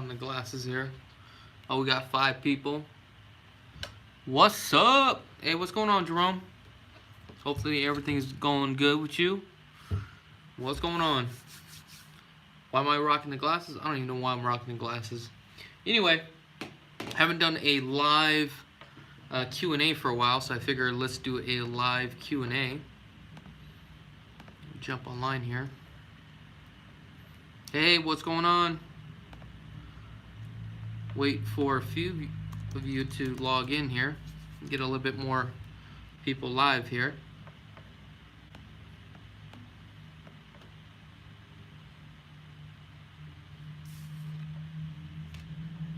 on the glasses here. Oh, we got 5 people. What's up? Hey, what's going on, Jerome? Hopefully everything's going good with you. What's going on? Why am I rocking the glasses? I don't even know why I'm rocking the glasses. Anyway, haven't done a live Q&A for a while, so I figured let's do a live Q&A. Jump online here. Hey, what's going on? Wait for a few of you to log in here. Get a little bit more people live here.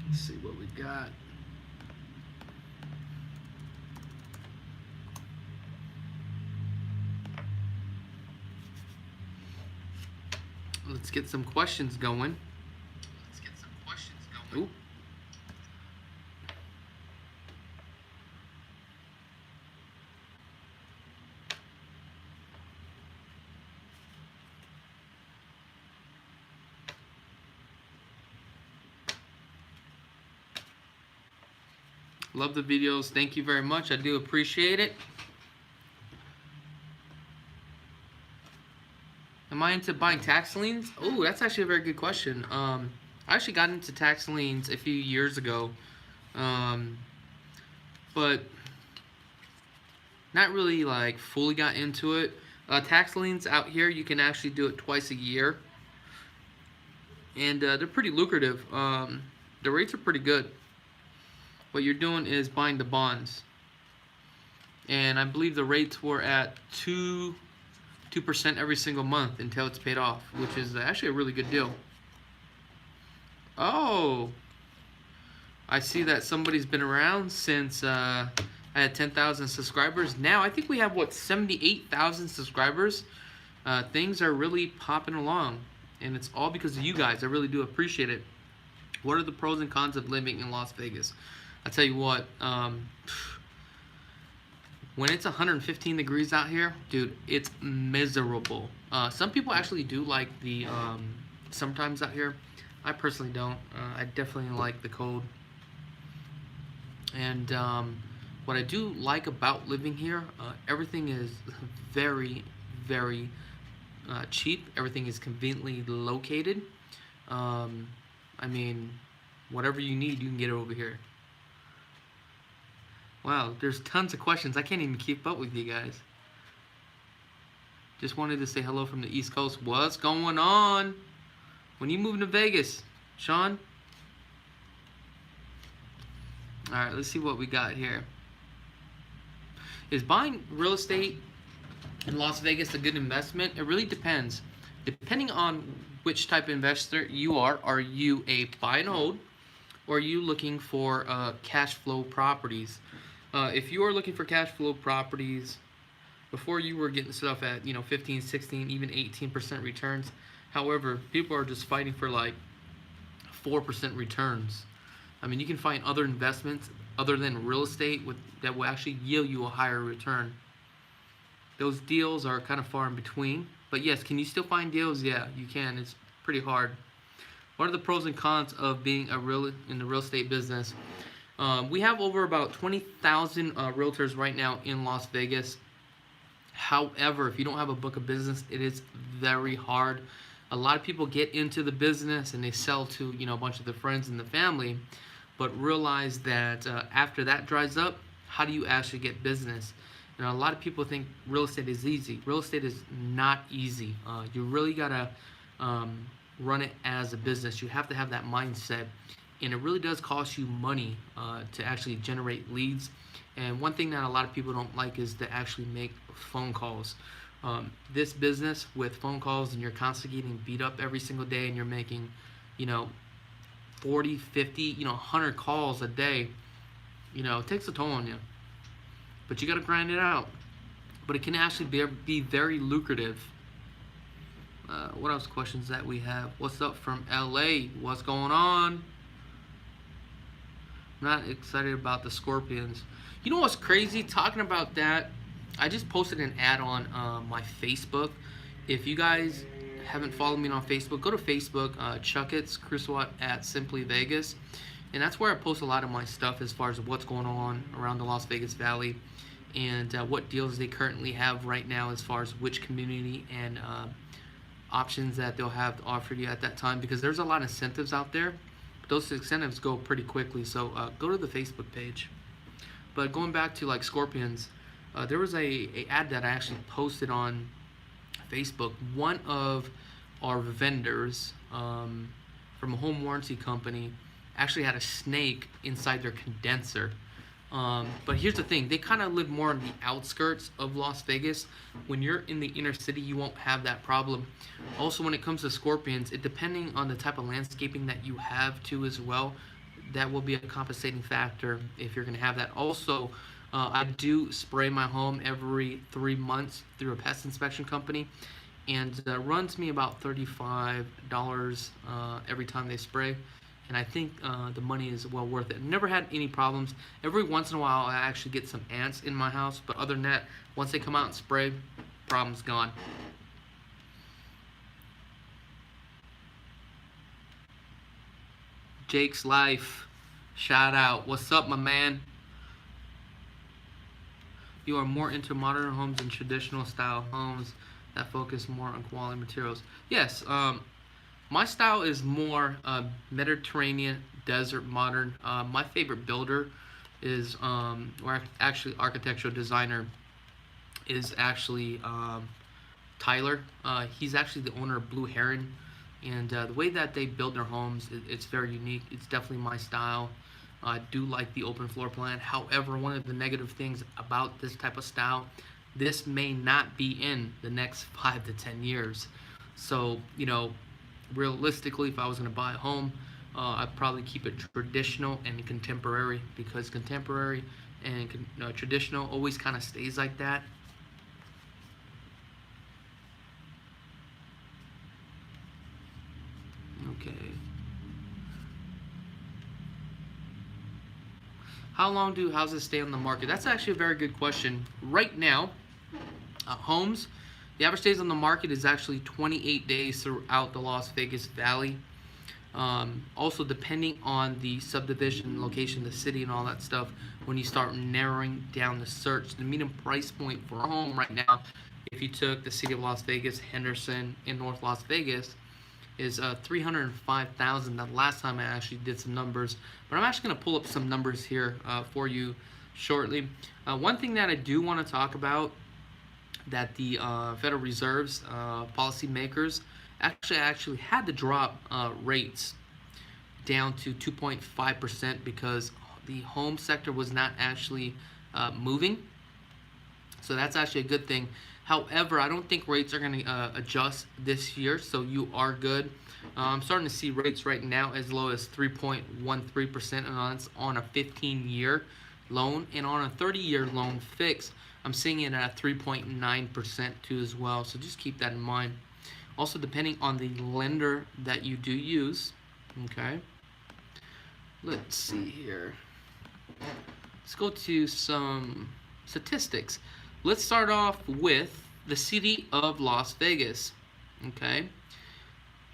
Let's see what we got. Let's get some questions going. Ooh. Love the videos. Thank you very much. I do appreciate it. Am I into buying tax liens? Oh, that's actually a very good question. I actually got into tax liens a few years ago, but not really like fully got into it. Tax liens out here, you can actually do it twice a year, and they're pretty lucrative. The rates are pretty good. What you're doing is buying the bonds, and I believe the rates were at 2% every single month until it's paid off, which is actually a really good deal. Oh, I see that somebody's been around since I had 10,000 subscribers. Now I think we have, what, 78,000 subscribers. Things are really popping along, and it's all because of you guys. I really do appreciate it. What are the pros and cons of living in Las Vegas? I tell you what, when it's 115 degrees out here, dude, it's miserable. Some people actually do like the sometimes out here. I personally don't. I definitely like the cold. And what I do like about living here, everything is very, very cheap. Everything is conveniently located. I mean, whatever you need, you can get it over here. Wow, there's tons of questions. I can't even keep up with you guys. Just wanted to say hello from the East Coast. What's going on? When you moving to Vegas, Sean? Alright, let's see what we got here. Is buying real estate in Las Vegas a good investment? It really depends. Depending on which type of investor you are you a buy and hold, or are you looking for cash flow properties? If you are looking for cash flow properties, before you were getting stuff at 15, 16, even 18% returns. However, people are just fighting for like 4% returns. I mean, you can find other investments other than real estate that will actually yield you a higher return. Those deals are kind of far in between. But yes, can you still find deals? Yeah, you can. It's pretty hard. What are the pros and cons of being in the real estate business? We have over about 20,000 realtors right now in Las Vegas. However, if you don't have a book of business, it is very hard. A lot of people get into the business and they sell to a bunch of their friends and the family, but realize that after that dries up, how do you actually get business? A lot of people think real estate is easy. Real estate is not easy. You really gotta run it as a business. You have to have that mindset. And it really does cost you money to actually generate leads. And one thing that a lot of people don't like is to actually make phone calls. This business with phone calls, and you're constantly getting beat up every single day, and you're making 40, 50, 100 calls a day, it takes a toll on you. But you got to grind it out. But it can actually be very lucrative. What else questions that we have? What's up from LA? What's going on? I'm not excited about the Scorpions. You know what's crazy? Talking about that, I just posted an ad on my Facebook. If you guys haven't followed me on Facebook, go to Facebook, Chakits, Krulsawat at Simply Vegas. And that's where I post a lot of my stuff as far as what's going on around the Las Vegas Valley and what deals they currently have right now as far as which community and options that they'll have to offer you at that time, because there's a lot of incentives out there. But those incentives go pretty quickly, so go to the Facebook page. But going back to like scorpions, there was a ad that I actually posted on Facebook. One of our vendors from a home warranty company actually had a snake inside their condenser. But here's the thing, they kind of live more on the outskirts of Las Vegas. When you're in the inner city, you won't have that problem. Also, when it comes to scorpions, it depending on the type of landscaping that you have too as well, that will be a compensating factor if you're going to have that. Also, I do spray my home every 3 months through a pest inspection company, and that runs me about $35 every time they spray. And I think the money is well worth it. Never had any problems. Every once in a while, I actually get some ants in my house, but other than that, once they come out and spray, problem's gone. Jake's Life, shout out. What's up, my man? You are more into modern homes and traditional style homes that focus more on quality materials. Yes, my style is more Mediterranean, desert, modern. My favorite builder is, or actually architectural designer, is actually Tyler. He's actually the owner of Blue Heron. And the way that they build their homes, it's very unique. It's definitely my style. I do like the open floor plan. However, one of the negative things about this type of style, this may not be in the next 5 to 10 years. So, you know, realistically, if I was going to buy a home, I'd probably keep it traditional and contemporary, because contemporary and traditional always kind of stays like that. Okay. How long do houses stay on the market? That's actually a very good question. Right now, homes, the average days on the market is actually 28 days throughout the Las Vegas Valley. Also, depending on the subdivision, location, the city, and all that stuff, when you start narrowing down the search, the median price point for a home right now, if you took the city of Las Vegas, Henderson, in North Las Vegas, is $305,000. The last time I actually did some numbers, but I'm actually going to pull up some numbers here for you shortly. One thing that I do want to talk about, that the Federal Reserve's policymakers actually had to drop rates down to 2.5% because the home sector was not actually moving. So that's actually a good thing. However, I don't think rates are going to adjust this year, so you are good. I'm starting to see rates right now as low as 3.13%, and that's on a 15-year loan. And on a 30-year loan fix, I'm seeing it at 3.9% too as well, so just keep that in mind. Also, depending on the lender that you do use, okay? Let's see here. Let's go to some statistics. Let's start off with the city of Las Vegas, okay?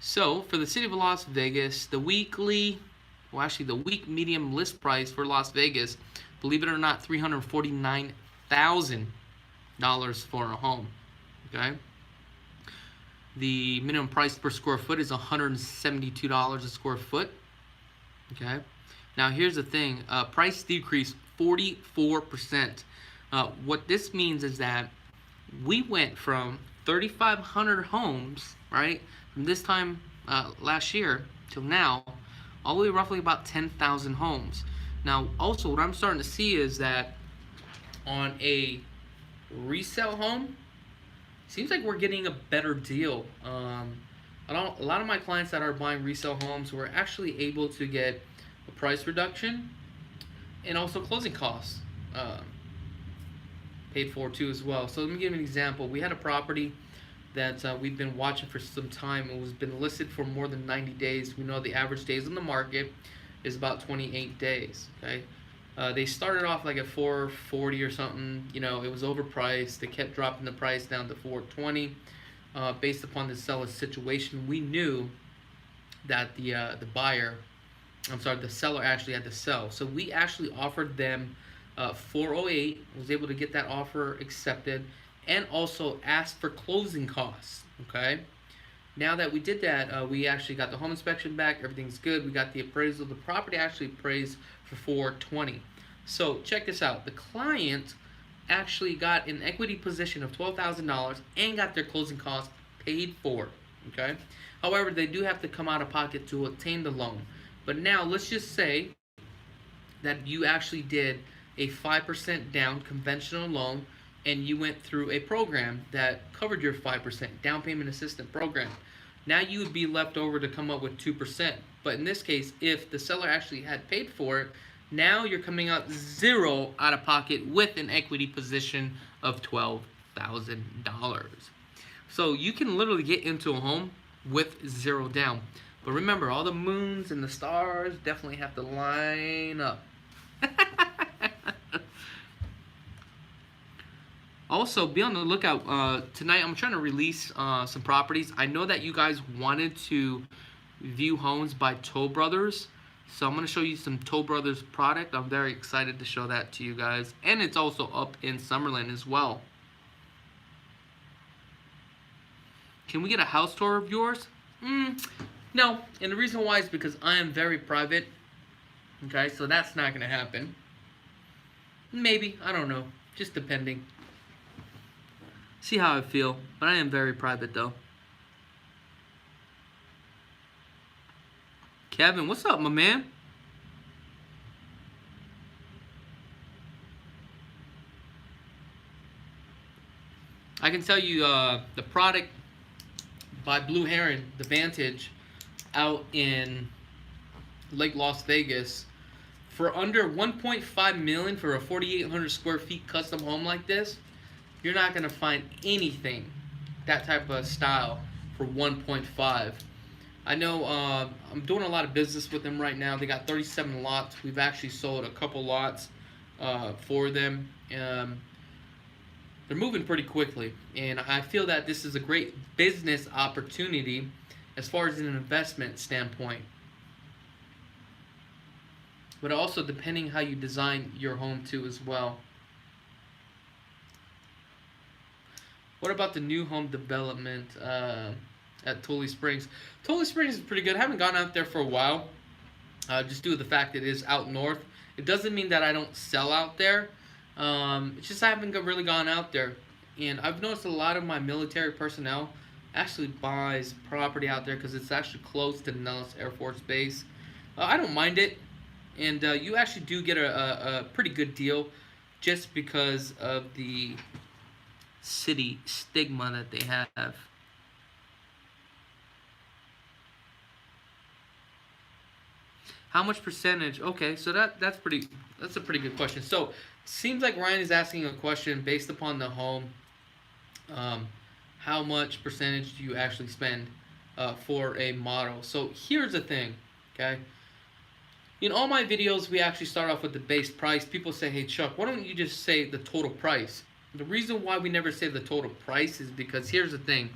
So, for the city of Las Vegas, the week medium list price for Las Vegas, believe it or not, $349,000 for a home, okay? The minimum price per square foot is $172 a square foot, okay? Now, here's the thing. Price decrease 44%. What this means is that we went from 3,500 homes, right, from this time last year till now, all the way roughly about 10,000 homes. Now, also, what I'm starting to see is that on a resale home, seems like we're getting a better deal. A lot of my clients that are buying resale homes were actually able to get a price reduction and also closing costs paid for too as well. So let me give you an example. We had a property that we've been watching for some time. It was been listed for more than 90 days. We know the average days on the market is about 28 days. Okay, they started off like at 440 or something. You know, it was overpriced. They kept dropping the price down to 420. based upon the seller's situation. We knew that the buyer, I'm sorry, the seller actually had to sell. So we actually offered them 408, was able to get that offer accepted, and also asked for closing costs. Okay. Now that we did that, we actually got the home inspection back. Everything's good. We got the appraisal. The property actually appraised for 420. So check this out. The client actually got an equity position of $12,000 and got their closing costs paid for. Okay. However, they do have to come out of pocket to obtain the loan. But now let's just say that you actually did a 5% down conventional loan and you went through a program that covered your 5% down payment assistance program. Now you would be left over to come up with 2%. But in this case, if the seller actually had paid for it, now you're coming out zero out of pocket with an equity position of $12,000. So you can literally get into a home with zero down. But remember, all the moons and the stars definitely have to line up. Also, be on the lookout. Tonight, I'm trying to release some properties. I know that you guys wanted to view homes by Toll Brothers. So I'm going to show you some Toll Brothers product. I'm very excited to show that to you guys. And it's also up in Summerlin as well. Can we get a house tour of yours? No. And the reason why is because I am very private. Okay, so that's not going to happen. Maybe. I don't know. Just depending. See how I feel. But I am very private, though. Kevin, what's up, my man? I can tell you the product by Blue Heron, the Vantage, out in Lake Las Vegas, for under $1.5 million for a 4,800 square feet custom home like this, you're not going to find anything that type of style for 1.5. I know I'm doing a lot of business with them right now. They got 37 lots. We've actually sold a couple lots for them. They're moving pretty quickly, and I feel that this is a great business opportunity as far as an investment standpoint. But also depending how you design your home too as well. What about the new home development at Tully Springs? Tully Springs is pretty good. I haven't gone out there for a while, just due to the fact that it is out north. It doesn't mean that I don't sell out there. It's just I haven't really gone out there. And I've noticed a lot of my military personnel actually buys property out there because it's actually close to Nellis Air Force Base. I don't mind it. And you actually do get a pretty good deal just because of the city stigma that they have. How much percentage? Okay, so that's a pretty good question. So seems like Ryan is asking a question based upon the home. How much percentage do you actually spend for a model? So here's the thing, okay? In all my videos, we actually start off with the base price. People say, hey Chuck, why don't you just say the total price? The reason why we never say the total price is because here's the thing.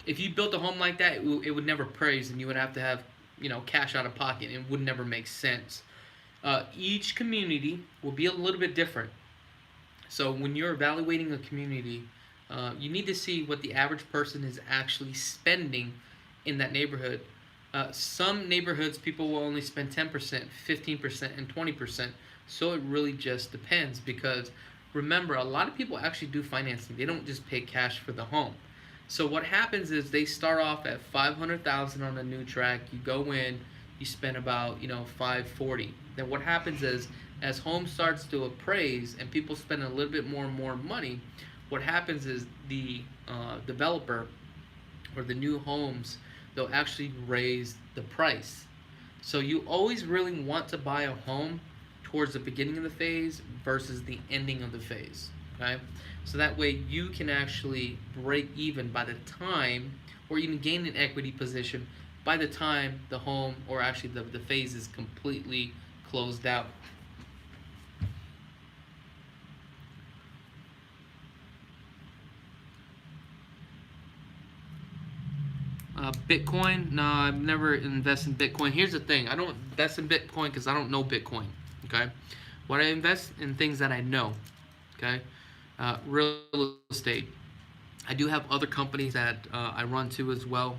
If you built a home like that, it would never appraise, and you would have to have, cash out of pocket, and it would never make sense. Each community will be a little bit different. So when you're evaluating a community, you need to see what the average person is actually spending in that neighborhood. Some neighborhoods, people will only spend 10%, 15%, and 20%. So it really just depends, because remember, a lot of people actually do financing. They don't just pay cash for the home. So what happens is they start off at $500,000 on a new track. You go in, you spend about $540,000. Then what happens is, as home starts to appraise and people spend a little bit more and more money, what happens is the developer or the new homes, they'll actually raise the price. So you always really want to buy a home towards the beginning of the phase versus the ending of the phase. Okay, so that way you can actually break even by the time, or even gain an equity position by the time the home, or actually the phase, is completely closed out. Bitcoin? No, I've never invested in Bitcoin. Here's the thing: I don't invest in Bitcoin because I don't know Bitcoin. Okay, what I invest in things that I know. Okay, real estate. I do have other companies that I run to as well.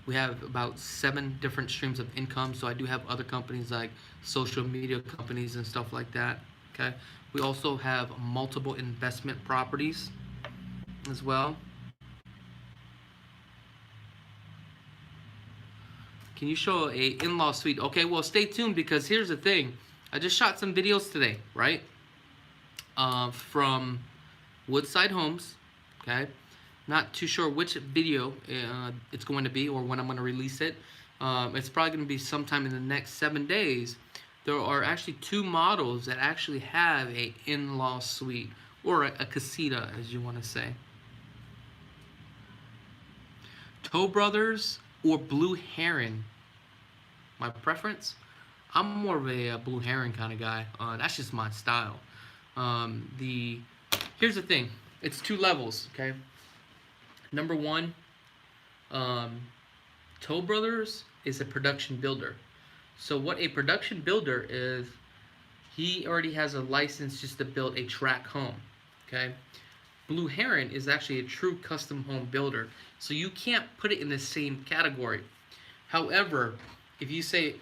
We have about 7 different streams of income, so I do have other companies like social media companies and stuff like that. Okay, we also have multiple investment properties as well. Can you show a in-law suite? Okay, well, stay tuned because here's the thing. I just shot some videos today, right? From Woodside Homes. Okay, not too sure which video it's going to be or when I'm going to release it. It's probably going to be sometime in the next 7 days. There are actually 2 models that actually have a in-law suite or a casita, as you want to say. Toll Brothers or Blue Heron. My preference? I'm more of a Blue Heron kind of guy. That's just my style. Here's the thing. It's 2 levels, okay? Number 1, Toll Brothers is a production builder. So what a production builder is, he already has a license just to build a tract home, okay? Blue Heron is actually a true custom home builder. So you can't put it in the same category. However, if you say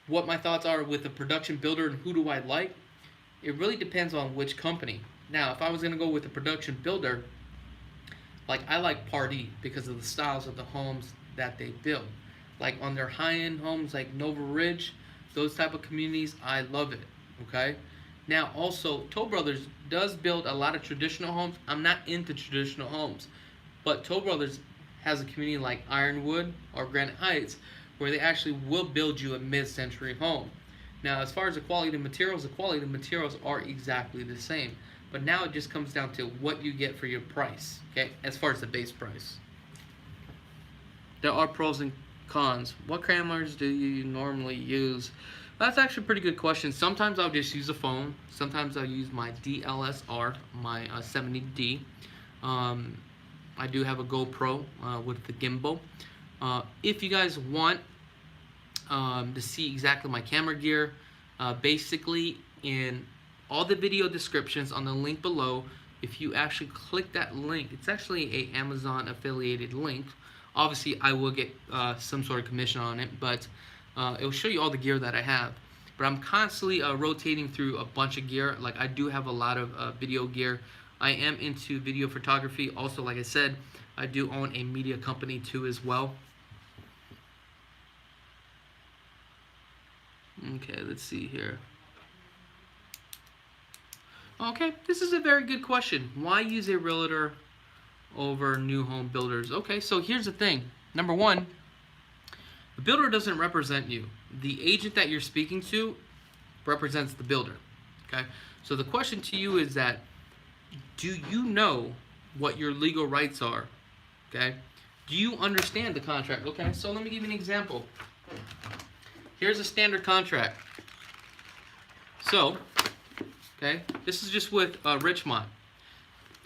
what my thoughts are with a production builder and who do I like, it really depends on which company. Now, if I was going to go with a production builder, like I like Pardee because of the styles of the homes that they build. Like on their high-end homes like Nova Ridge, those type of communities, I love it, okay? Now, also, Toll Brothers does build a lot of traditional homes. I'm not into traditional homes, but Toll Brothers has a community like Ironwood or Granite Heights where they actually will build you a mid-century home. Now, as far as the quality of materials are exactly the same. But now it just comes down to what you get for your price, okay, as far as the base price. There are pros and cons. What cameras do you normally use? That's actually a pretty good question. Sometimes I'll just use a phone. Sometimes I'll use my DLSR, my 70D. I do have a GoPro with the gimbal. If you guys want to see exactly my camera gear, basically in all the video descriptions on the link below, if you actually click that link, it's actually a Amazon affiliated link. Obviously, I will get some sort of commission on it, but it will show you all the gear that I have. But I'm constantly rotating through a bunch of gear. Like I do have a lot of video gear. I am into video photography. Also, like I said, I do own a media company too as well. Okay, let's see here. Okay, this is a very good question. Why use a realtor over new home builders? Okay, so here's the thing. Number 1, the builder doesn't represent you. The agent that you're speaking to represents the builder. Okay, so the question to you is that, do you know what your legal rights are? Okay, do you understand the contract? Okay, so let me give you an example. Here's a standard contract. So, okay, this is just with Richmond.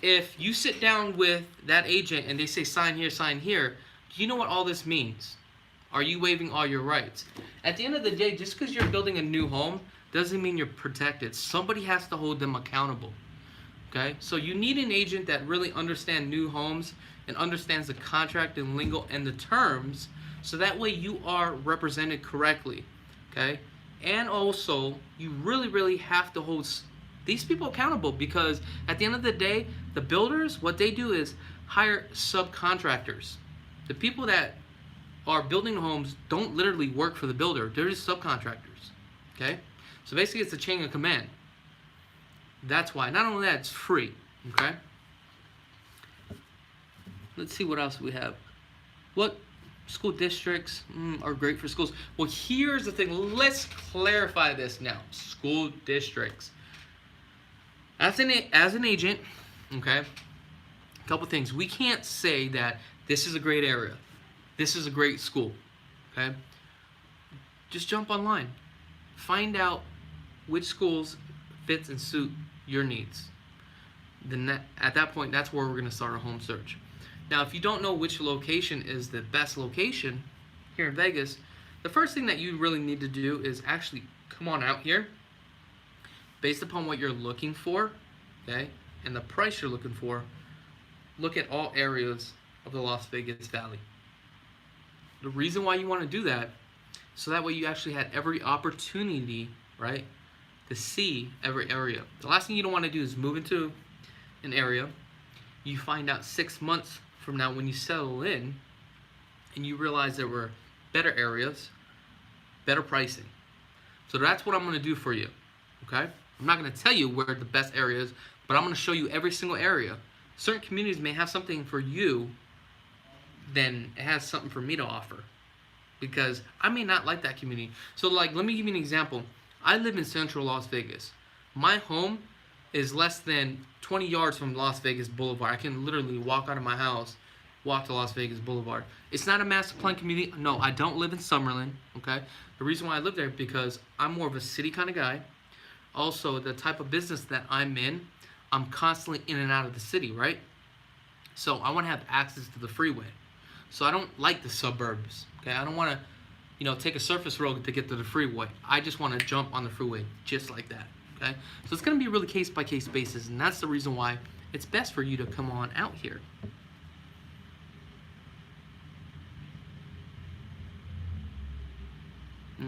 If you sit down with that agent and they say sign here, do you know what all this means? Are you waiving all your rights? At the end of the day, just because you're building a new home doesn't mean you're protected. Somebody has to hold them accountable. Okay, so you need an agent that really understands new homes and understands the contract and lingo and the terms, so that way you are represented correctly. Okay, and also you really have to hold these people accountable, because at the end of the day, the builders, what they do is hire subcontractors. The people that are building homes don't literally work for the builder. They're just subcontractors. Okay, so basically it's a chain of command. That's why. Not only that, it's free. Okay, let's see what else we have. What school districts are great for schools? Well, here's the thing. Let's clarify this now. School districts. As an agent, okay, a couple things. We can't say that this is a great area, this is a great school, okay? Just jump online. Find out which schools fits and suit your needs. Then at that point, that's where we're going to start a home search. Now, if you don't know which location is the best location here in Vegas, the first thing that you really need to do is actually come on out here based upon what you're looking for, okay, and the price you're looking for. Look at all areas of the Las Vegas Valley. The reason why you want to do that, so that way you actually had every opportunity, right, to see every area. The last thing you don't want to do is move into an area, you find out 6 months from now when you settle in, and you realize there were better areas, better pricing. So that's what I'm going to do for you, okay? I'm not going to tell you where the best area is, but I'm going to show you every single area. Certain communities may have something for you, then it has something for me to offer, because I may not like that community. So like, let me give you an example. I live in central Las Vegas. My home is less than 20 yards from Las Vegas Boulevard. I can literally walk out of my house, walk to Las Vegas Boulevard. It's not a master plan community. No, I don't live in Summerlin, okay? The reason why I live there is because I'm more of a city kind of guy. Also, the type of business that I'm in, I'm constantly in and out of the city, right? So I want to have access to the freeway. So I don't like the suburbs, okay? I don't want to, take a surface road to get to the freeway. I just want to jump on the freeway just like that, okay? So it's going to be really case-by-case basis, and that's the reason why it's best for you to come on out here.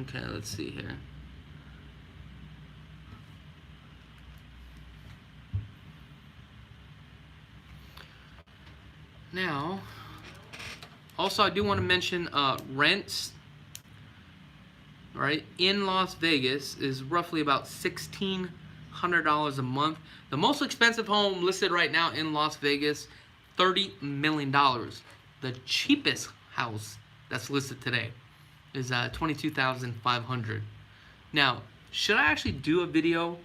Okay, let's see here. Now, also I do want to mention rents, right, in Las Vegas is roughly about $1,600 a month. The most expensive home listed right now in Las Vegas, $30 million. The cheapest house that's listed today is $22,500. Now, should I actually do a video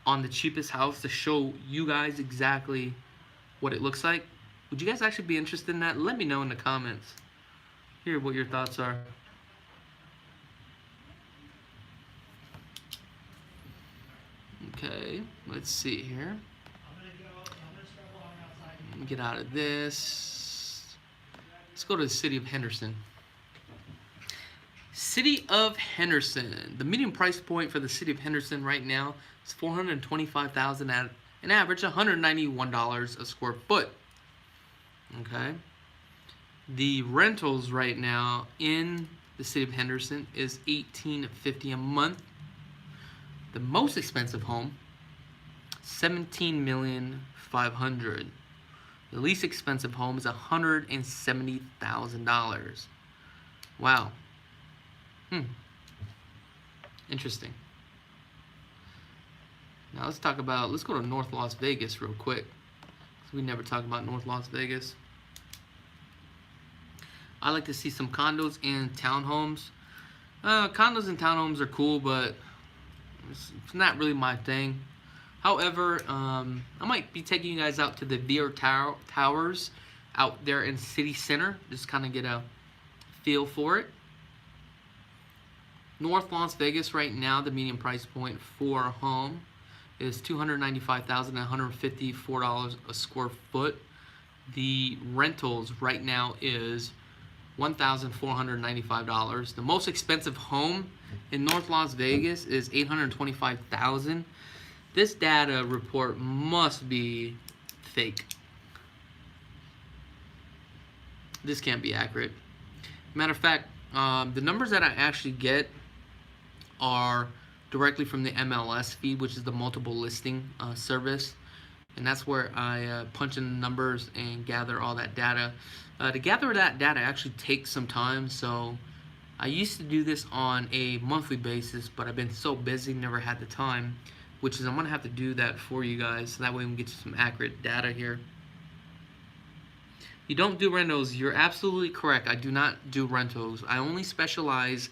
on the cheapest house to show you guys exactly what it looks like? Would you guys actually be interested in that? Let me know in the comments. Hear what your thoughts are. Okay, let's see here. Let me get out of this. Let's go to the city of Henderson. City of Henderson. The median price point for the city of Henderson right now is $425,000 at an average $191 a square foot. Okay. The rentals right now in the city of Henderson is $1,850 a month. The most expensive home, $17,500,000. The least expensive home is $170,000. Wow. Interesting. Now let's go to North Las Vegas real quick. We never talk about North Las Vegas. I like to see some condos and townhomes. Condos and townhomes are cool, but it's not really my thing. However, I might be taking you guys out to the VR Towers out there in City Center. Just kind of get a feel for it. North Las Vegas right now, the median price point for a home is $295,154 a square foot. The rentals right now is $1,495. The most expensive home in North Las Vegas is $825,000. This data report must be fake. This can't be accurate. Matter of fact, the numbers that I actually get are directly from the MLS feed, which is the multiple listing service, and that's where I punch in the numbers and gather all that data. To gather that data actually takes some time, so I used to do this on a monthly basis, but I've been so busy, never had the time, which is I'm gonna have to do that for you guys, so that way we can get you some accurate data here. You don't do rentals. You're absolutely correct. I do not do rentals. I only specialize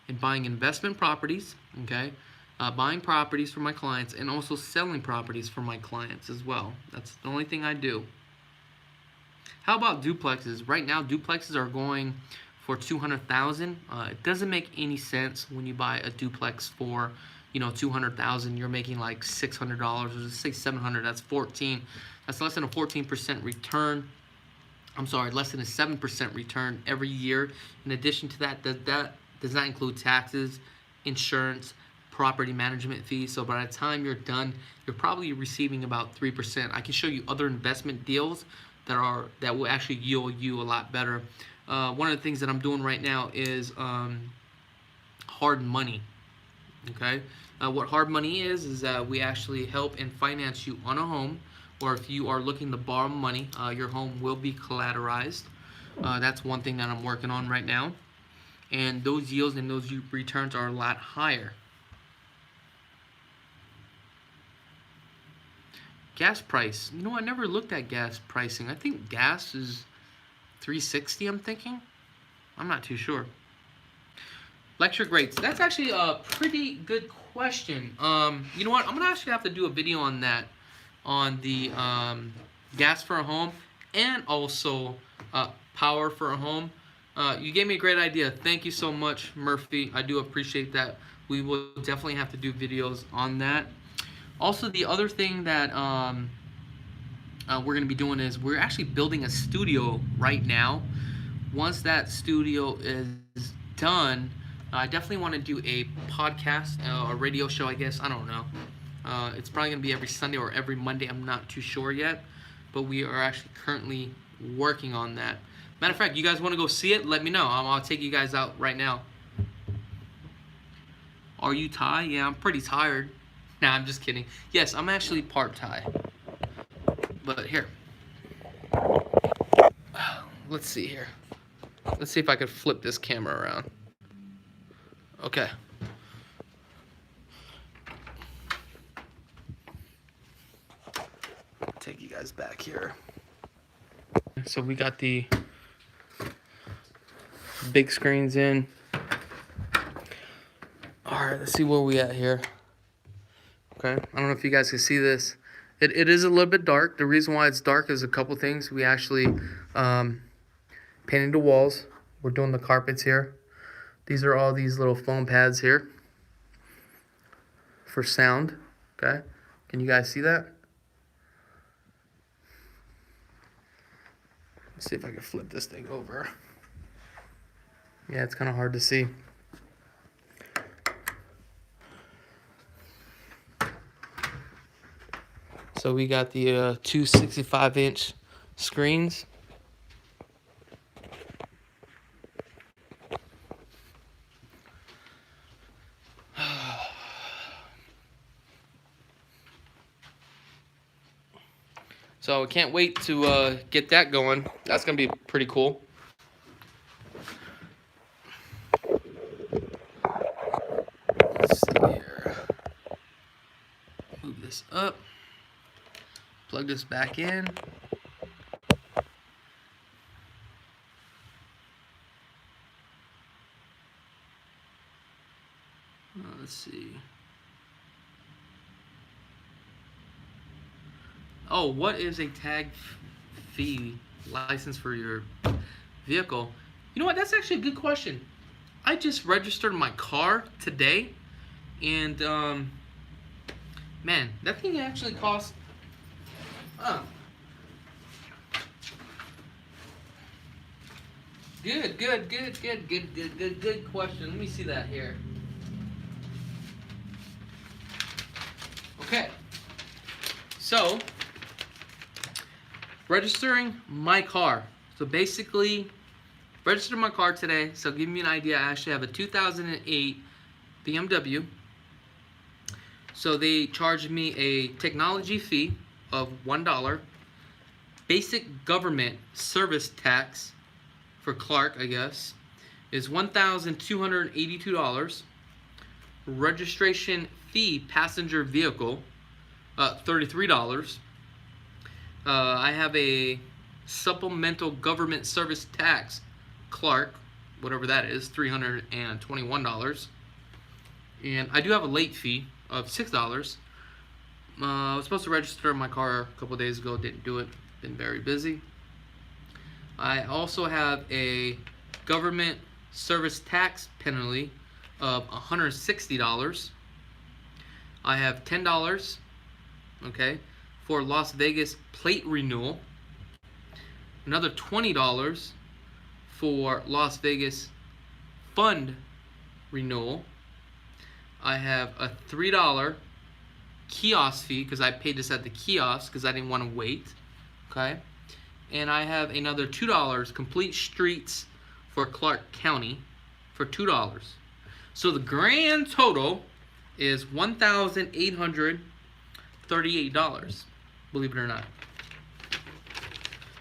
in buying investment properties, okay? Buying properties for my clients and also selling properties for my clients as well. That's the only thing I do. How about duplexes? Right now, duplexes are going for $200,000. It doesn't make any sense when you buy a duplex for, $200,000. You're making like $600 or just say $700. That's 14. That's less than a 14% return. I'm sorry, less than a 7% return every year. In addition to that, that does not include taxes, insurance, property management fees. So by the time you're done, you're probably receiving about 3%. I can show you other investment deals that will actually yield you a lot better. One of the things that I'm doing right now is hard money. Okay, what hard money is that we actually help and finance you on a home, or if you are looking to borrow money, your home will be collateralized. That's one thing that I'm working on right now, and those yields and those returns are a lot higher. Gas price. You know, I never looked at gas pricing. I think gas is $3.60. I'm thinking. I'm not too sure. Electric rates. That's actually a pretty good question. You know what? I'm gonna actually have to do a video on that, on the gas for a home and also power for a home. You gave me a great idea. Thank you so much, Murphy. I do appreciate that. We will definitely have to do videos on that. Also, the other thing that we're gonna be doing is we're actually building a studio right now. Once that studio is done, I definitely want to do a podcast, a radio show, I guess. I don't know. It's probably going to be every Sunday or every Monday. I'm not too sure yet. But we are actually currently working on that. Matter of fact, you guys want to go see it? Let me know. I'll take you guys out right now. Are you Thai? Yeah, I'm pretty tired. Nah, I'm just kidding. Yes, I'm actually part Thai. But here. Let's see here. Let's see if I can flip this camera around. Okay. Take you guys back here. So we got the big screens in. Alright, let's see where we at here. Okay, I don't know if you guys can see this. It is a little bit dark. The reason why it's dark is a couple things. We actually painted the walls. We're doing the carpets here. These are all these little foam pads here for sound. Okay, can you guys see that? Let's see if I can flip this thing over. Yeah, it's kind of hard to see. So we got the two 65-inch screens. So I can't wait to get that going. That's going to be pretty cool. Let's see here. Move this up. Plug this back in. Let's see. Oh, what is a tag fee license for your vehicle? You know what? That's actually a good question. I just registered my car today, and man, that thing actually costs. Good question. Let me see that here. Okay. So, registering my car. So basically, registered my car today. So give me an idea. I actually have a 2008 BMW. So they charged me a technology fee of $1. Basic government service tax for Clark, I guess, is $1,282. Registration fee passenger vehicle, $33. I have a supplemental government service tax, Clark, whatever that is, $321. And I do have a late fee of $6. I was supposed to register my car a couple days ago, didn't do it, been very busy. I also have a government service tax penalty of $160. I have $10, okay, for Las Vegas plate renewal. another $20 for Las Vegas fund renewal. I have a $3 kiosk fee because I paid this at the kiosk because I didn't want to wait. Okay, and I have another $2 complete streets for Clark County for $2. So the grand total is $1,838, believe it or not.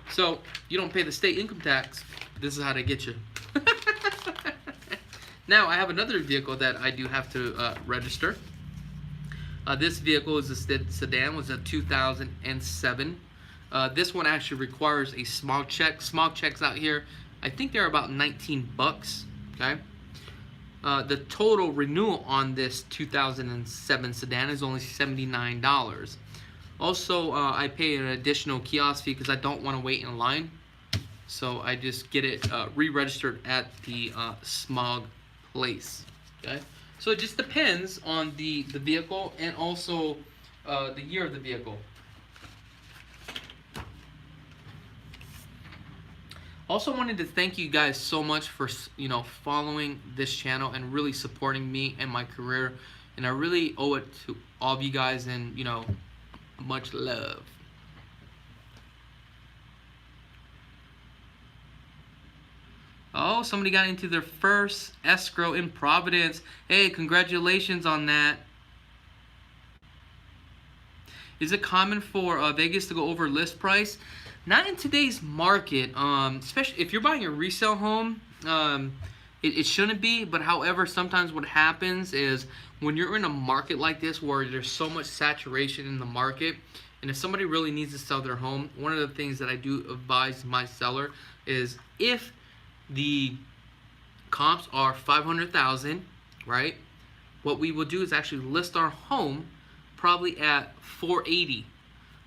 So you don't pay the state income tax. This is how they get you. Now I have another vehicle that I do have to register. This vehicle is a sedan, was a 2007. This one actually requires a smog check. Smog checks out here, I think they're about 19 bucks. Okay. The total renewal on this 2007 sedan is only $79. Also, I pay an additional kiosk fee because I don't want to wait in line. So I just get it re-registered at the smog place. Okay. So it just depends on the vehicle and also the year of the vehicle. Also wanted to thank you guys so much for, you know, following this channel and really supporting me and my career, and I really owe it to all of you guys, and, you know, much love. Oh, somebody got into their first escrow in Providence. Hey, congratulations on that. Is it common for Vegas to go over list price? Not in today's market, especially if you're buying a resale home. It shouldn't be, but however, sometimes what happens is when you're in a market like this where there's so much saturation in the market, and if somebody really needs to sell their home, one of the things that I do advise my seller is if the comps are 500,000, right? What we will do is actually list our home probably at 480.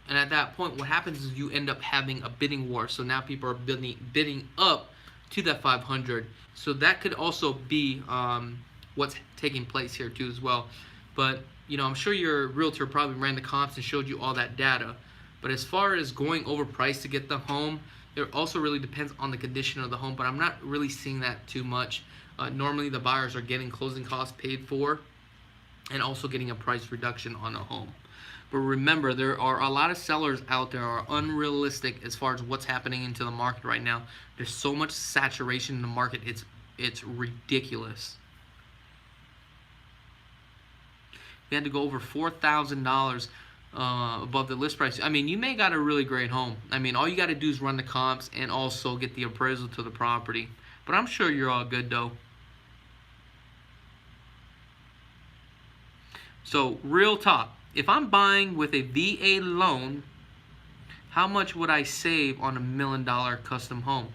And at that point, what happens is you end up having a bidding war. So now people are bidding up to that 500. So that could also be what's taking place here too as well. But, you know, I'm sure your realtor probably ran the comps and showed you all that data. But as far as going over price to get the home, it also really depends on the condition of the home. But I'm not really seeing that too much. Normally the buyers are getting closing costs paid for and also getting a price reduction on a home. But remember, there are a lot of sellers out there are unrealistic as far as what's happening into the market right now. There's so much saturation in the market, it's ridiculous. We had to go over $4,000 above the list price. I mean, you may got a really great home. I mean, all you got to do is run the comps and also get the appraisal to the property. But I'm sure you're all good though. So, real talk. If I'm buying with a VA loan, how much would I save on $1 million custom home?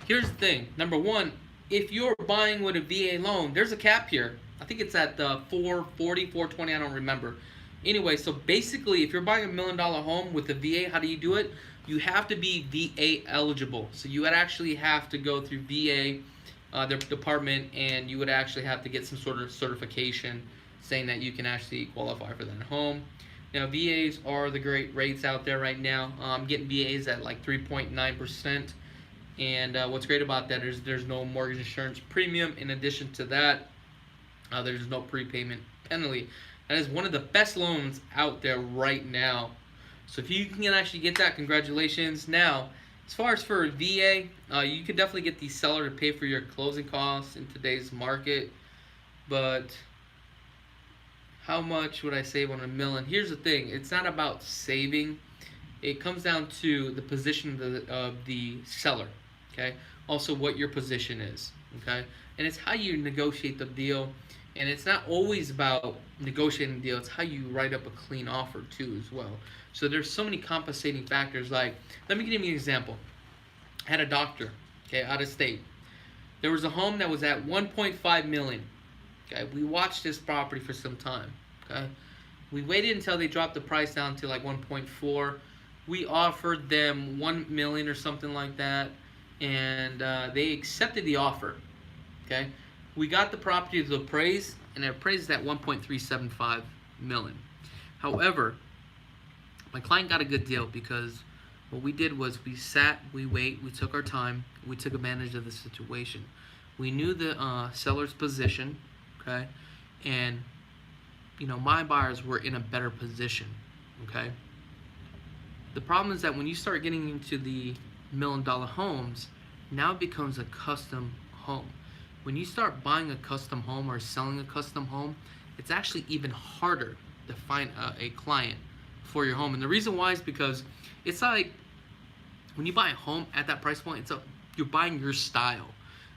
Here's the thing. Number one, if you're buying with a VA loan, there's a cap here. I think it's at 440, 420, I don't remember. Anyway, so basically, if you're buying $1 million home with a VA, how do you do it? You have to be VA eligible. So you would actually have to go through VA, their department, and you would actually have to get some sort of certification saying that you can actually qualify for that home. Now, VAs are the great rates out there right now. I'm getting VAs at like 3.9%. And what's great about that is there's no mortgage insurance premium. In addition to that, there's no prepayment penalty. That is one of the best loans out there right now. So if you can actually get that, congratulations. Now, as far as for VA, you could definitely get the seller to pay for your closing costs in today's market. But how much would I save on $1 million? Here's the thing. It's not about saving. It comes down to the position of the seller. Okay. Also, what your position is. Okay. And it's how you negotiate the deal. And it's not always about negotiating the deal. It's how you write up a clean offer too as well. So there's so many compensating factors. Like, let me give you an example. I had a doctor, okay, out of state. There was a home that was at $1.5 million. Okay, we watched this property for some time. Okay, we waited until they dropped the price down to like 1.4. We offered them $1 million or something like that, and they accepted the offer. Okay, we got the property to appraise, and it appraised at 1.375 million. However, my client got a good deal because What we did was we sat, we wait, we took our time, we took advantage of the situation. We knew the seller's position, okay, and my buyers were in a better position, okay. The problem is that when you start getting into the $1 million homes, now it becomes a custom home. When you start buying a custom home or selling a custom home, it's actually even harder to find a client for your home. And the reason why is because it's like when you buy a home at that price point, you're buying your style.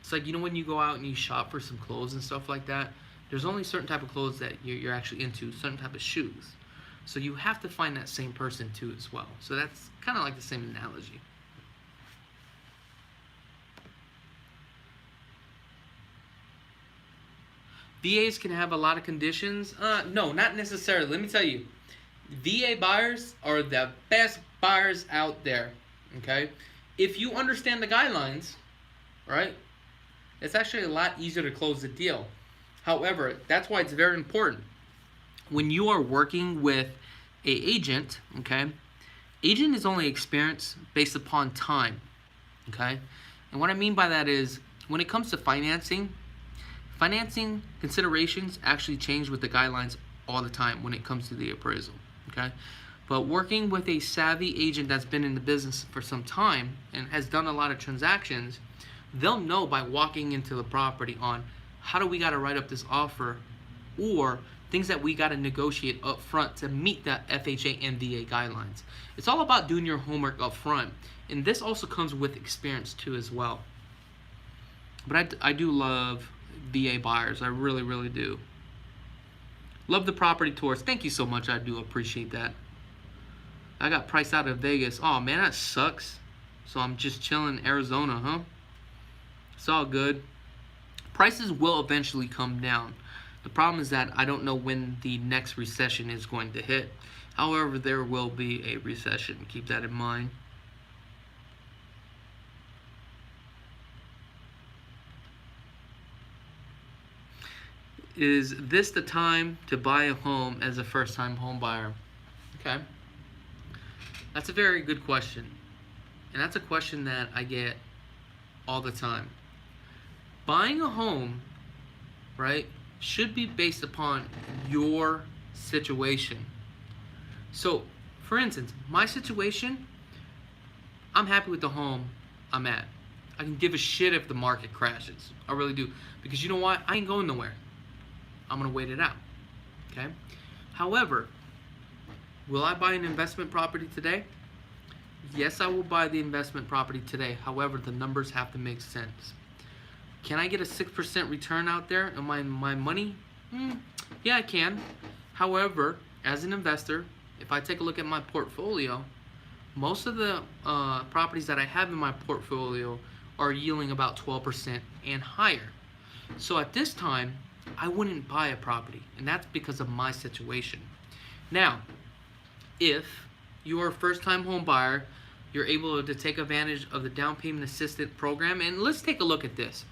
It's like, when you go out and you shop for some clothes and stuff like that, there's only certain type of clothes that you're actually into, certain type of shoes. So you have to find that same person too as well. So that's kind of like the same analogy. VAs can have a lot of conditions. No, not necessarily. Let me tell you, VA buyers are the best buyers out there, okay? If you understand the guidelines, right, it's actually a lot easier to close the deal. However, that's why it's very important. When you are working with a agent, okay, agent is only experience based upon time, okay? And what I mean by that is when it comes to financing considerations actually change with the guidelines all the time when it comes to the appraisal, okay? But working with a savvy agent that's been in the business for some time and has done a lot of transactions, they'll know by walking into the property on how do we got to write up this offer, or things that we got to negotiate up front to meet the FHA and VA guidelines. It's all about doing your homework up front, and this also comes with experience too as well. But I do love VA buyers. I really, really do. Love the property tours. Thank you so much. I do appreciate that. I got priced out of Vegas. Oh man, that sucks. So I'm just chilling in Arizona, huh? It's all good. Prices will eventually come down. The problem is that I don't know when the next recession is going to hit. However, there will be a recession. Keep that in mind. Is this the time to buy a home as a first-time home buyer? Okay. That's a very good question. And that's a question that I get all the time. Buying a home, right, should be based upon your situation. So, for instance, my situation, I'm happy with the home I'm at. I can give a shit if the market crashes. I really do. Because you know what? I ain't going nowhere. I'm going to wait it out. Okay? However, will I buy an investment property today? Yes, I will buy the investment property today. However, the numbers have to make sense. Can I get a 6% return out there on my money? Yeah, I can. However, as an investor, if I take a look at my portfolio, most of the properties that I have in my portfolio are yielding about 12% and higher. So at this time, I wouldn't buy a property, and that's because of my situation. Now, if you are a first-time home buyer, you're able to take advantage of the down payment assistance program, and let's take a look at this.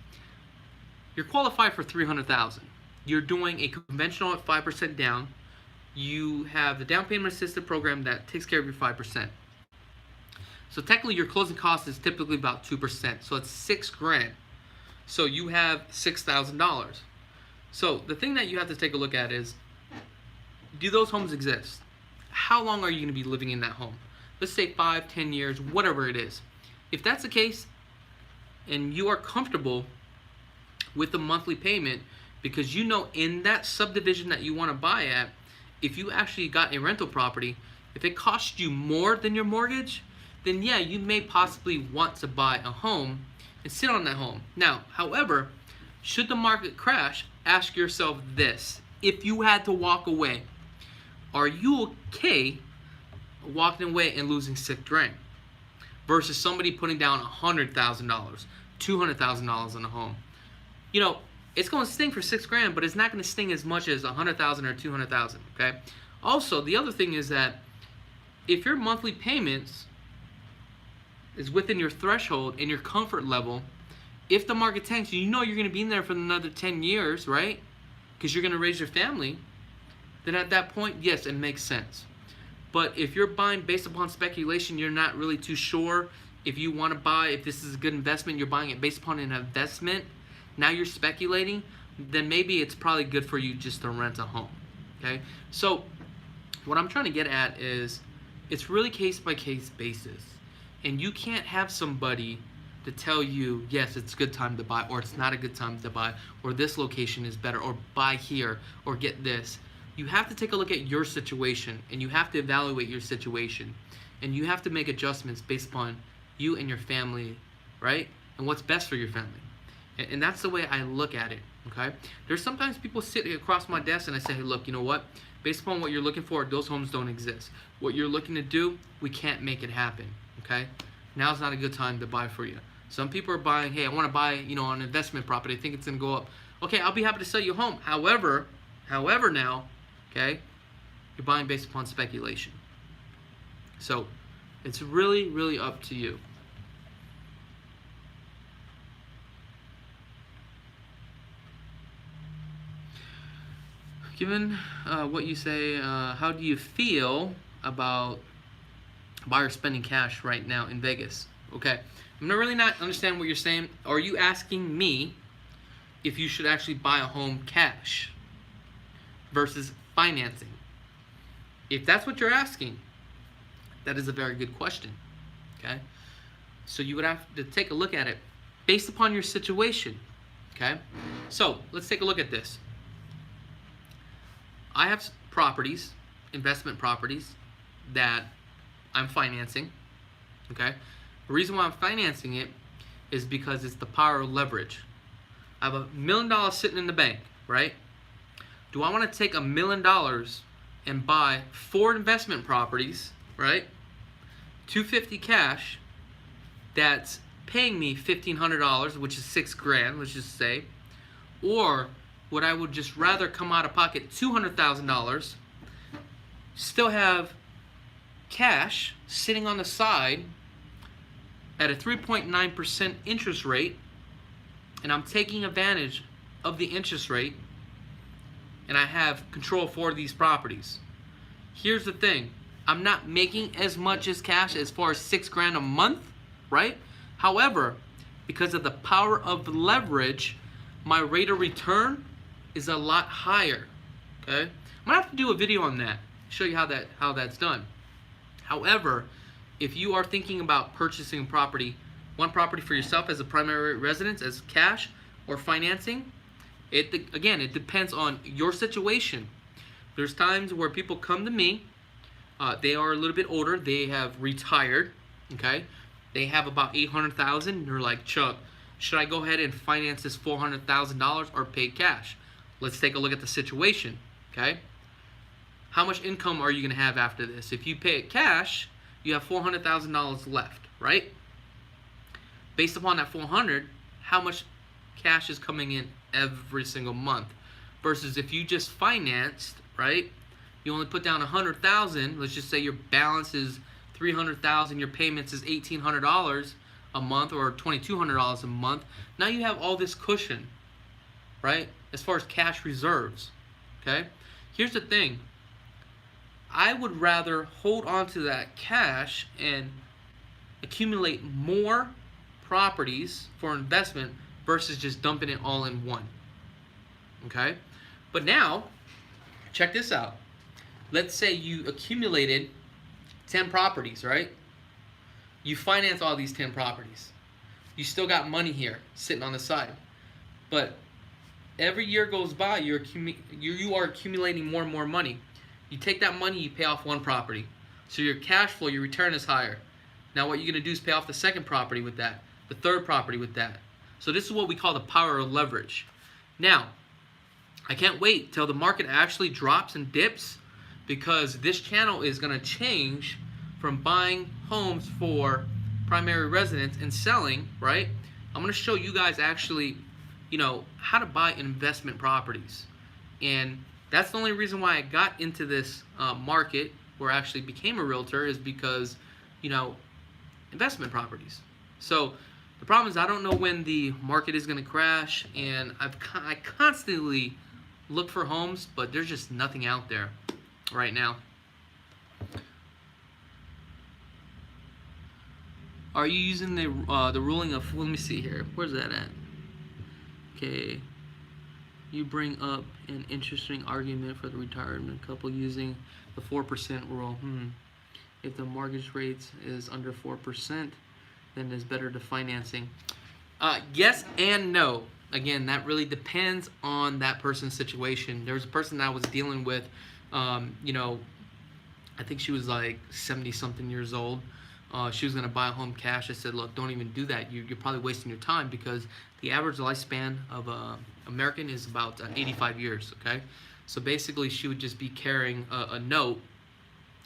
You're qualified for $300,000. You're doing a conventional at 5% down. You have the down payment assistance program that takes care of your 5%. So technically, your closing cost is typically about 2%. So it's $6,000. So you have $6,000. So the thing that you have to take a look at is, do those homes exist? How long are you going to be living in that home? Let's say 5, 10 years, whatever it is. If that's the case, and you are comfortable with the monthly payment, because you know in that subdivision that you want to buy at, if you actually got a rental property, if it costs you more than your mortgage, then yeah, you may possibly want to buy a home and sit on that home. Now, however, should the market crash, ask yourself this. If you had to walk away, are you okay walking away and losing $6,000 versus somebody putting down $100,000, $200,000 on a home? You know, it's going to sting for $6,000, but it's not going to sting as much as $100,000 or $200,000. Okay. Also, the other thing is that if your monthly payments is within your threshold and your comfort level, if the market tanks, you know you're going to be in there for another 10 years, right? Because you're going to raise your family. Then at that point, yes, it makes sense. But if you're buying based upon speculation, you're not really too sure if you want to buy, if this is a good investment, you're buying it based upon an investment, now you're speculating, then maybe it's probably good for you just to rent a home. Okay? So what I'm trying to get at is it's really case by case basis. And you can't have somebody to tell you, yes, it's a good time to buy, or it's not a good time to buy, or this location is better, or buy here, or get this. You have to take a look at your situation, and you have to evaluate your situation. And you have to make adjustments based upon you and your family, right? And what's best for your family. And that's the way I look at it, okay? There's sometimes people sit across my desk and I say, hey, look, you know what? Based upon what you're looking for, those homes don't exist. What you're looking to do, we can't make it happen, okay? Now's not a good time to buy for you. Some people are buying, hey, I want to buy, you know, an investment property. I think it's going to go up. Okay, I'll be happy to sell you a home. However now, okay, you're buying based upon speculation. So it's really, really up to you. Given what you say, how do you feel about buyers spending cash right now in Vegas? Okay, I'm really not understand what you're saying. Are you asking me if you should actually buy a home cash versus financing? If that's what you're asking, that is a very good question. Okay, so you would have to take a look at it based upon your situation. Okay, so let's take a look at this. I have properties, investment properties, that I'm financing, okay? The reason why I'm financing it is because it's the power of leverage. I have $1 million sitting in the bank, right? Do I want to take $1 million and buy 4 investment properties, right? $250 cash, that's paying me $1,500, which is $6,000, let's just say, or would I would just rather come out of pocket $200,000, still have cash sitting on the side at a 3.9% interest rate, and I'm taking advantage of the interest rate, and I have control for these properties. Here's the thing, I'm not making as much as cash as far as $6,000 a month, right? However, because of the power of leverage, my rate of return is a lot higher. Okay, I'm gonna have to do a video on that, show you how that's done. However, if you are thinking about purchasing property, one property for yourself as a primary residence, as cash or financing, it depends on your situation. There's times where people come to me, they are a little bit older, they have retired, okay, they have about $800,000. They're like, Chuck, should I go ahead and finance this $400,000 or pay cash? Let's take a look at the situation, okay? How much income are you going to have after this? If you pay it cash, you have $400,000 left, right? Based upon that $400,000, how much cash is coming in every single month? Versus if you just financed, right? You only put down $100,000. Let's just say your balance is $300,000. Your payments is $1,800 a month or $2,200 a month. Now you have all this cushion, right? As far as cash reserves, okay? Here's the thing. I would rather hold on to that cash and accumulate more properties for investment versus just dumping it all in one, okay? But now, check this out. Let's say you accumulated 10 properties, right? You finance all these 10 properties. You still got money here sitting on the side. But every year goes by, you are accumulating more and more money. You take that money, you pay off one property. So your cash flow, your return is higher. Now what you're going to do is pay off the second property with that, the third property with that. So this is what we call the power of leverage. Now, I can't wait till the market actually drops and dips, because this channel is going to change from buying homes for primary residence and selling, right? I'm going to show you guys actually, you know, how to buy investment properties. And that's the only reason why I got into this market, where I actually became a realtor, is because, you know, investment properties. So the problem is I don't know when the market is going to crash, and I constantly look for homes, but there's just nothing out there right now. Are you using the ruling of, let me see here, where's that at? Okay, you bring up an interesting argument for the retirement couple using the 4% rule. If the mortgage rate is under 4%, then it's better to financing. Yes and no. Again, that really depends on that person's situation. There was a person I was dealing with, you know, I think she was like 70-something years old. She was going to buy a home cash. I said, look, don't even do that. You're probably wasting your time, because the average lifespan of an American is about 85 years, okay? So basically, she would just be carrying a note,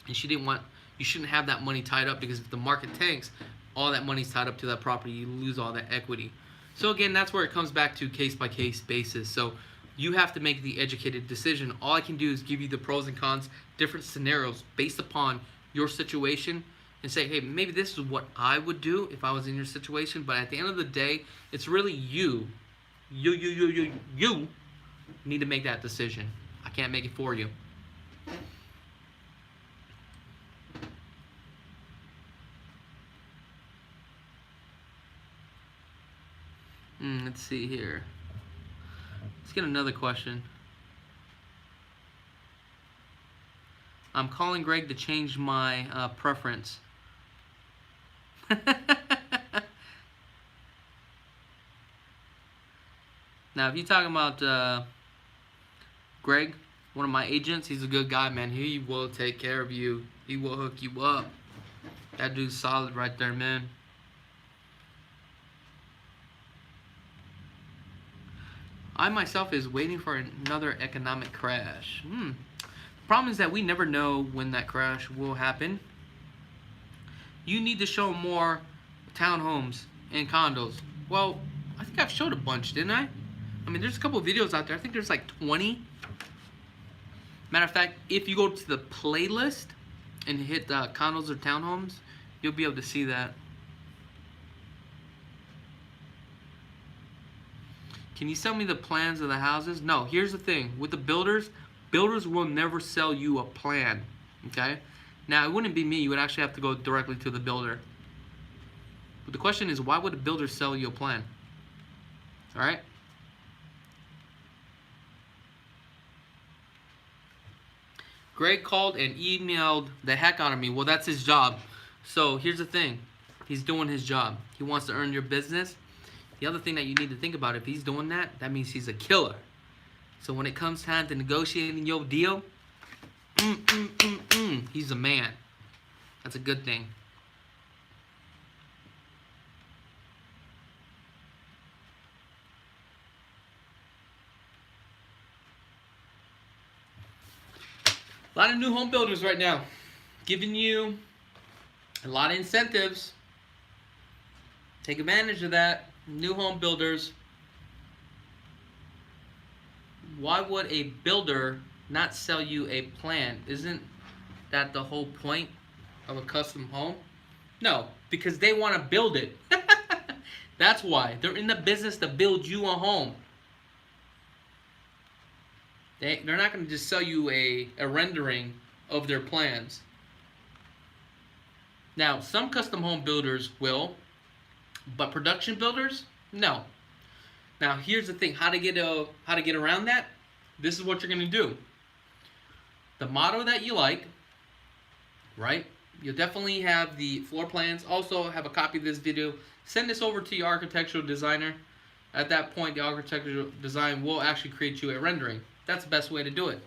and she didn't want, you shouldn't have that money tied up, because if the market tanks, all that money's tied up to that property. You lose all that equity. So again, that's where it comes back to case-by-case basis. So you have to make the educated decision. All I can do is give you the pros and cons, different scenarios based upon your situation, and say, hey, maybe this is what I would do if I was in your situation. But at the end of the day, it's really you need to make that decision. I can't make it for you. Let's see here. Let's get another question. I'm calling Greg to change my preference. Now, if you're talking about Greg, one of my agents, he's a good guy, man. He will take care of you. He will hook you up. That dude's solid right there, man. I myself is waiting for another economic crash. The problem is that we never know when that crash will happen. You need to show more townhomes and condos. Well, I think I've showed a bunch, didn't I? I mean, there's a couple of videos out there. I think there's like 20. Matter of fact, if you go to the playlist and hit condos or townhomes, you'll be able to see that. Can you sell me the plans of the houses? No, here's the thing. With the builders will never sell you a plan, okay? Now, it wouldn't be me. You would actually have to go directly to the builder. But the question is, why would a builder sell you a plan? All right? Greg called and emailed the heck out of me. Well, that's his job. So here's the thing. He's doing his job. He wants to earn your business. The other thing that you need to think about, if he's doing that, that means he's a killer. So when it comes time to negotiating your deal, he's a man. That's a good thing. A lot of new home builders right now giving you a lot of incentives. Take advantage of that. New home builders. Why would a builder not sell you a plan? Isn't that the whole point of a custom home? No, because they want to build it. That's why. They're in the business to build you a home. They're not going to just sell you a rendering of their plans. Now, some custom home builders will, but production builders, no. Now, here's the thing: how to get around that. This is what you're going to do. The model that you like, right? You'll definitely have the floor plans. Also, have a copy of this video. Send this over to your architectural designer. At that point, the architectural design will actually create you a rendering. That's the best way to do it.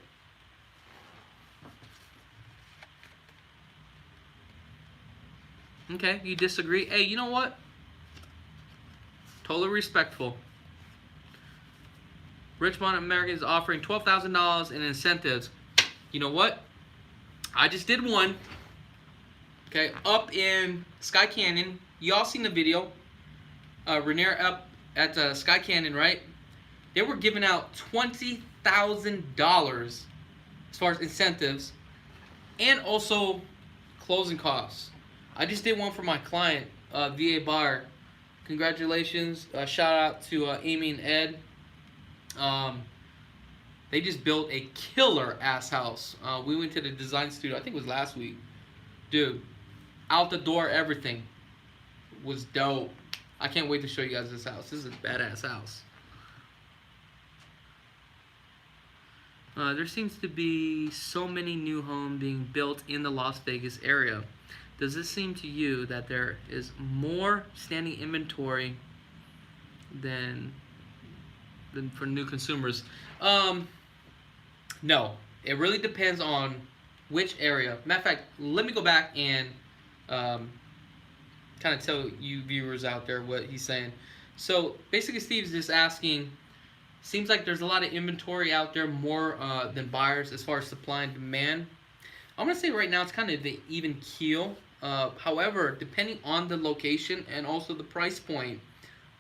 Okay, you disagree? Hey, you know what? Totally respectful. Richmond American is offering $12,000 in incentives. You know what? I just did one. Okay, up in Sky Canyon. Y'all seen the video? Rainier up at Sky Canyon, right? They were giving out $20,000 as far as incentives, and also closing costs. I just did one for my client, VA Bar. Congratulations! Shout out to Amy and Ed. They just built a killer ass house. We went to the design studio. I think it was last week, dude. Out the door, everything. was dope. I can't wait to show you guys this house. This is a badass house. There seems to be so many new homes being built in the Las Vegas area. Does this seem to you that there is more standing inventory than for new consumers? No. It really depends on which area. Matter of fact, let me go back and kind of tell you viewers out there what he's saying. So basically, Steve's just asking, seems like there's a lot of inventory out there, more than buyers as far as supply and demand. I'm going to say right now it's kind of the even keel. However, depending on the location and also the price point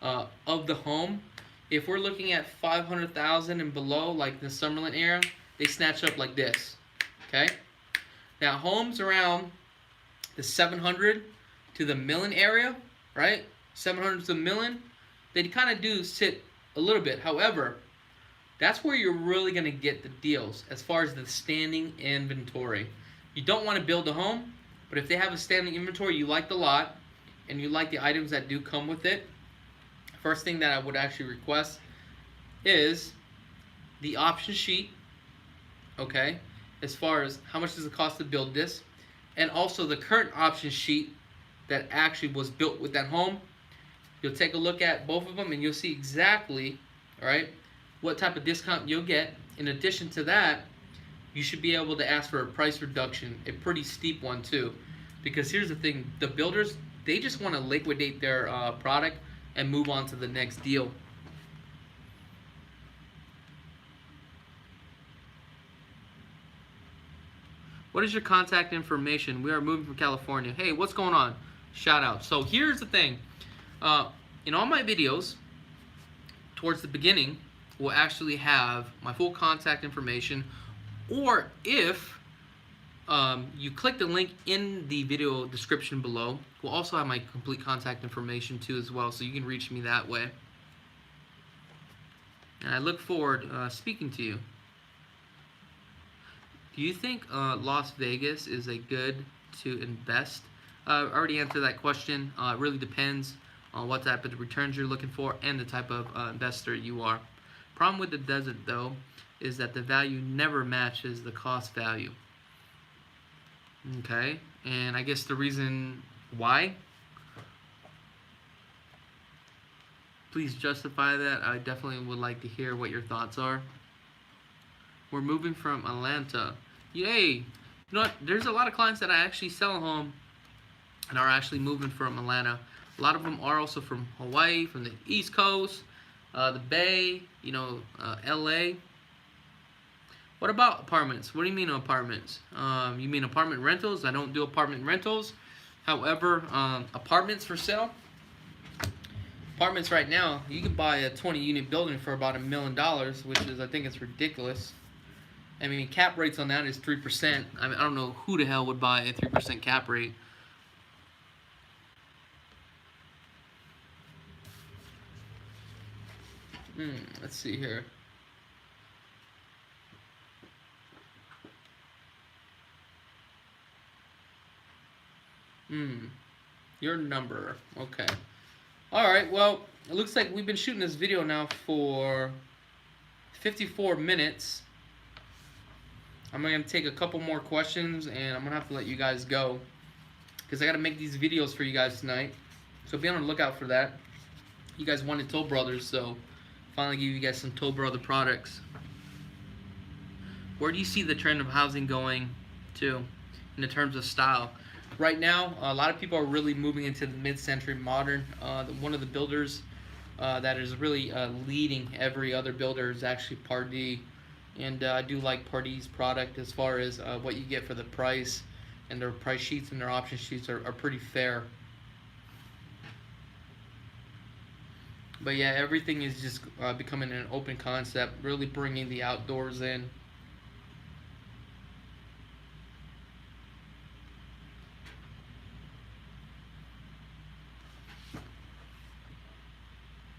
of the home, if we're looking at 500,000 and below, like the Summerlin area, they snatch up like this. Okay. Now homes around the 700 to the million area, right? 700 to the million, they kind of do sit a little bit. However, that's where you're really going to get the deals as far as the standing inventory. You don't want to build a home, but if they have a standing inventory, you like the lot, and you like the items that do come with it, first thing that I would actually request is the option sheet, okay, as far as how much does it cost to build this, and also the current option sheet that actually was built with that home. You'll take a look at both of them and you'll see exactly, all right, what type of discount you'll get. In addition to that, you should be able to ask for a price reduction, a pretty steep one too. Because here's the thing, the builders, they just want to liquidate their product and move on to the next deal. What is your contact information? We are moving from California. Hey, what's going on? Shout out. So here's the thing. In all my videos, towards the beginning, we'll actually have my full contact information. Or if you click the link in the video description below, we'll also have my complete contact information too as well, so you can reach me that way. And I look forward speaking to you. Do you think Las Vegas is a good to invest? I already answered that question. It really depends on what type of returns you're looking for and the type of investor you are. Problem with the desert though is that the value never matches the cost value. Okay, and I guess the reason why, please justify that. I definitely would like to hear what your thoughts are. We're moving from Atlanta. Yay! You know what? There's a lot of clients that I actually sell a home and are actually moving from Atlanta. A lot of them are also from Hawaii, from the East Coast, the Bay, you know, LA. What about apartments? What do you mean apartments? You mean apartment rentals? I don't do apartment rentals. However, apartments for sale. Apartments right now, you can buy a 20-unit building for about $1 million, which is, I think it's ridiculous. I mean, cap rates on that is 3%. I mean, I don't know who the hell would buy a 3% cap rate. Let's see here. Your number. Okay. Alright, well, it looks like we've been shooting this video now for 54 minutes. I'm going to take a couple more questions and I'm going to have to let you guys go, because I got to make these videos for you guys tonight. So be on the lookout for that. You guys wanted Toll Brothers, so finally give you guys some Toll Brother products. Where do you see the trend of housing going to in the terms of style? Right now, a lot of people are really moving into the mid-century modern. One of the builders that is really leading every other builder is actually Pardee. And I do like Pardee's product as far as what you get for the price, and their price sheets and their option sheets are pretty fair. But yeah, everything is just becoming an open concept, really bringing the outdoors in.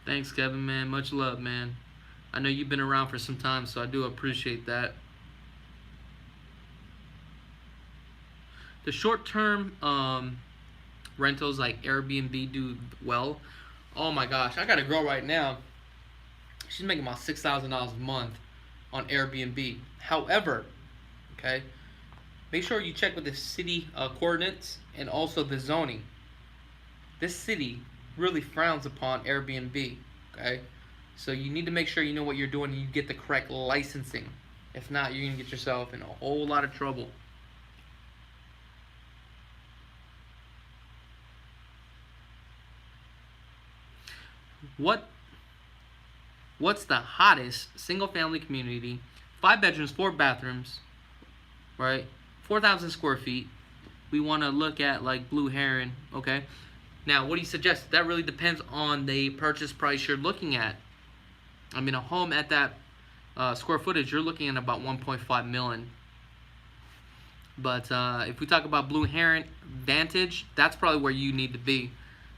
Thanks, Kevin, man. Much love, man. I know you've been around for some time, so I do appreciate that. The short-term rentals like Airbnb do well. Oh my gosh, I got a girl right now. She's making about $6,000 a month on Airbnb. However, okay, make sure you check with the city coordinates and also the zoning. This city really frowns upon Airbnb, okay? So you need to make sure you know what you're doing and you get the correct licensing. If not, you're going to get yourself in a whole lot of trouble. What's the hottest single family community? 5 bedrooms, 4 bathrooms, right? 4,000 square feet. We want to look at like Blue Heron, okay? Now, what do you suggest? That really depends on the purchase price you're looking at. I mean, a home at that square footage, you're looking at about 1.5 million. But if we talk about Blue Heron Vantage, that's probably where you need to be.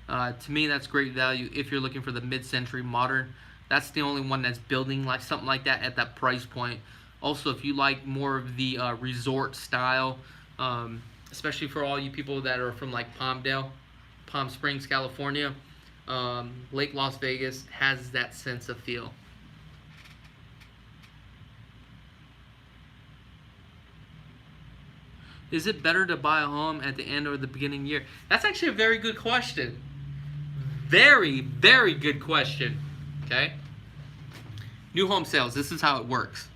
To me, that's great value if you're looking for the mid-century modern. That's the only one that's building like something like that at that price point. Also, if you like more of the resort style, especially for all you people that are from like Palm Springs, California, Lake Las Vegas has that sense of feel. Is it better to buy a home at the end or the beginning year? That's actually a very good question. Very, very good question. Okay? New home sales, this is how it works.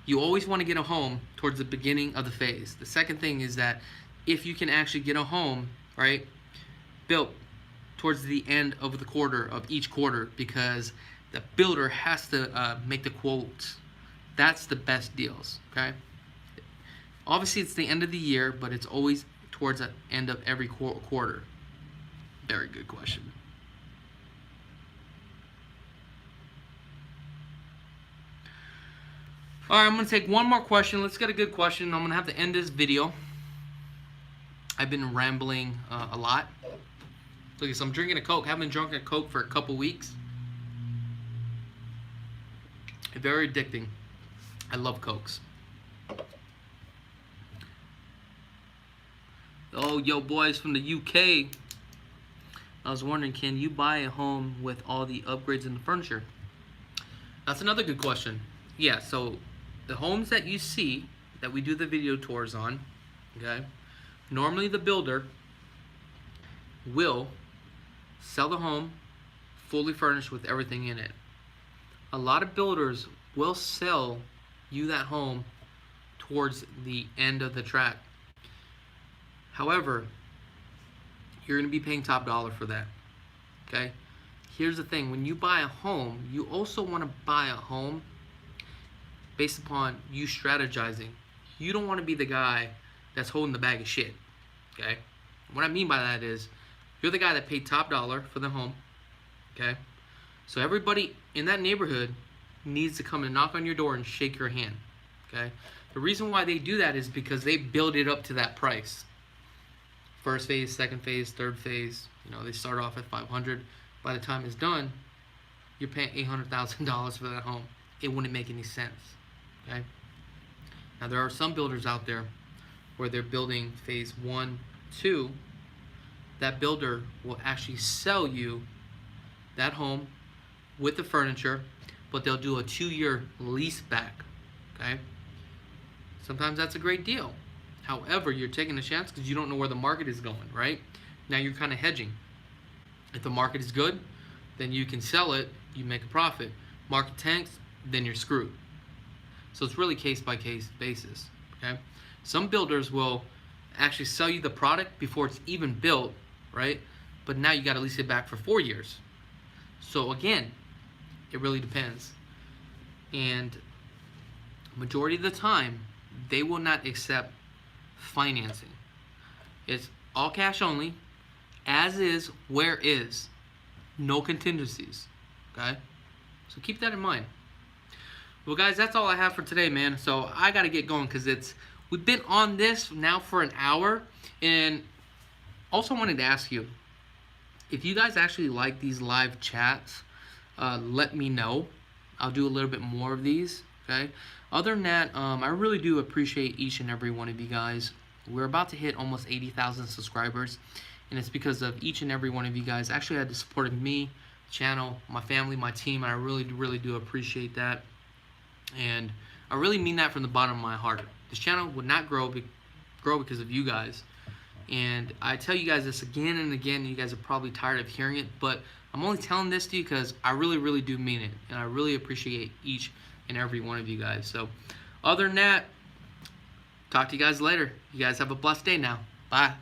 You always want to get a home towards the beginning of the phase. The second thing is that if you can actually get a home, right, built towards the end of the quarter, of each quarter, because the builder has to make the quotes. That's the best deals, okay? Obviously, it's the end of the year, but it's always towards the end of every quarter. Very good question. All right, I'm going to take one more question. Let's get a good question. I'm going to have to end this video. I've been rambling a lot. Look, so I'm drinking a Coke. Haven't drunk a Coke for a couple weeks. Very addicting. I love Cokes. Oh, yo, boys from the UK. I was wondering, can you buy a home with all the upgrades in the furniture? That's another good question. Yeah, so the homes that you see that we do the video tours on, okay, normally the builder will sell the home fully furnished with everything in it. A lot of builders will sell you that home towards the end of the track. However, you're going to be paying top dollar for that. Okay? Here's the thing. When you buy a home, you also want to buy a home based upon you strategizing. You don't want to be the guy that's holding the bag of shit. Okay? What I mean by that is, you're the guy that paid top dollar for the home. Okay? So everybody in that neighborhood needs to come and knock on your door and shake your hand. Okay? The reason why they do that is because they build it up to that price. First phase, second phase, third phase, they start off at 500. By the time it's done, you're paying $800,000 for that home. It wouldn't make any sense. Okay? Now there are some builders out there where they're building phase 1, 2. That builder will actually sell you that home with the furniture, but they'll do a 2-year lease back. Okay? Sometimes that's a great deal. However, you're taking a chance because you don't know where the market is going, right? Now you're kind of hedging. If the market is good, then you can sell it, you make a profit. Market tanks, then you're screwed. So it's really case by case basis, okay? Some builders will actually sell you the product before it's even built, right? But now you got to lease it back for 4 years. So again, it really depends. And majority of the time, they will not accept financing. It's all cash only, as is, where is, no contingencies. Okay? So keep that in mind. Well, guys, that's all I have for today, man. So I gotta get going because we've been on this now for an hour, and also wanted to ask you if you guys actually like these live chats. Let me know. I'll do a little bit more of these. Okay. Other than that, I really do appreciate each and every one of you guys. We're about to hit almost 80,000 subscribers, and it's because of each and every one of you guys. Actually, had the support of me, channel, my family, my team, and I really do appreciate that. And I really mean that from the bottom of my heart. This channel would not grow because of you guys. And I tell you guys this again and again, and you guys are probably tired of hearing it, but I'm only telling this to you because I really do mean it, and I really appreciate each and every one of you guys. So other than that, talk to you guys later. You guys have a blessed day now. Bye.